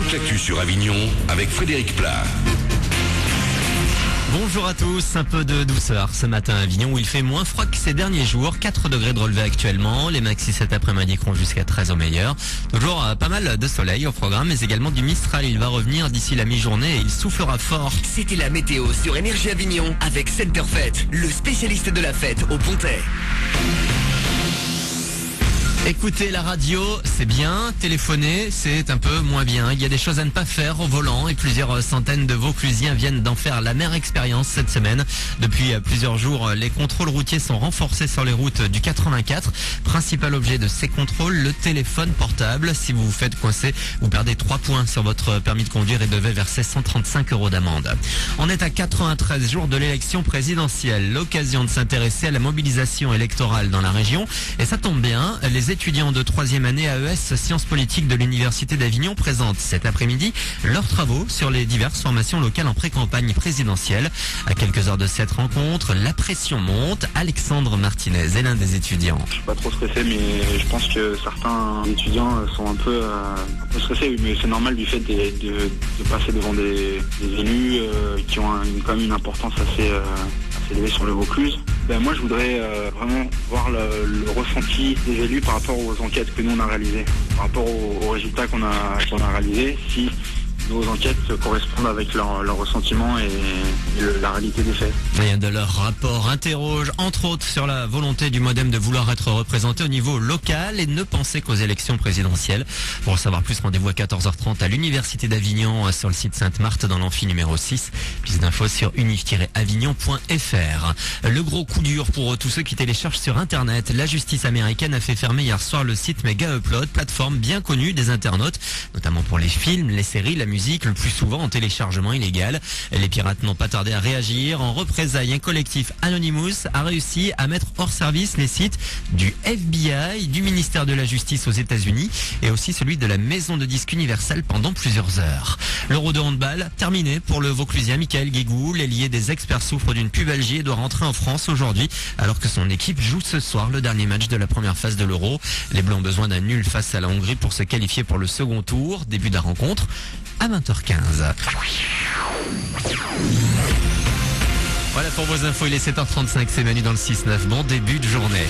toute l'actu sur Avignon avec Frédéric Plat. Bonjour à tous, un peu de douceur ce matin à Avignon où il fait moins froid que ces derniers jours, 4 degrés de relevé actuellement, les maxis cet après-midi iront jusqu'à 13 au meilleur. Toujours pas mal de soleil au programme mais également du Mistral, il va revenir d'ici la mi-journée et il soufflera fort. C'était la météo sur Énergie Avignon avec Center Fête, le spécialiste de la fête au Pontet. Écoutez la radio, c'est bien, téléphoner, c'est un peu moins bien. Il y a des choses à ne pas faire au volant et plusieurs centaines de Vauclusiens viennent d'en faire l'amère expérience cette semaine. Depuis plusieurs jours, les contrôles routiers sont renforcés sur les routes du 84. Principal objet de ces contrôles, le téléphone portable. Si vous vous faites coincer, vous perdez 3 points sur votre permis de conduire et devez verser 135 € d'amende. On est à 93 jours de l'élection présidentielle. L'occasion de s'intéresser à la mobilisation électorale dans la région. Et ça tombe bien, les étudiants de 3e année AES Sciences Politiques de l'Université d'Avignon présentent cet après-midi leurs travaux sur les diverses formations locales en pré-campagne présidentielle. À quelques heures de cette rencontre, la pression monte. Alexandre Martinez est l'un des étudiants. Je suis pas trop stressé, mais je pense que certains étudiants sont un peu stressés, mais c'est normal du fait de passer devant des élus qui ont quand même une importance assez élevée sur le Vaucluse. Moi je voudrais vraiment voir le ressenti des élus par rapport aux enquêtes que nous on a réalisées, par rapport aux résultats qu'on a réalisés, si nos enquêtes correspondent avec leur ressentiment et la réalité des faits. Et de leur rapport interroge entre autres sur la volonté du MoDem de vouloir être représenté au niveau local et ne penser qu'aux élections présidentielles. Pour en savoir plus, rendez-vous à 14h30 à l'Université d'Avignon sur le site Sainte-Marthe dans l'amphi numéro 6. Plus d'infos sur unif-avignon.fr. Le gros coup dur pour tous ceux qui téléchargent sur Internet. La justice américaine a fait fermer hier soir le site Mega Upload, plateforme bien connue des internautes, notamment pour les films, les séries, la musique, le plus souvent en téléchargement illégal. Les pirates n'ont pas tardé à réagir. En représailles, un collectif Anonymous a réussi à mettre hors service les sites du FBI, du ministère de la Justice aux États-Unis et aussi celui de la Maison de disques Universal pendant plusieurs heures. L'Euro de handball terminé pour le Vauclusien Michael Guégou. L'ailier des experts souffre d'une pubalgie et doit rentrer en France aujourd'hui alors que son équipe joue ce soir le dernier match de la première phase de l'Euro. Les Bleus ont besoin d'un nul face à la Hongrie pour se qualifier pour le second tour. Début de la rencontre à 20h15. Voilà pour vos infos, il est 7h35, c'est Manu dans le 6-9. Bon début de journée.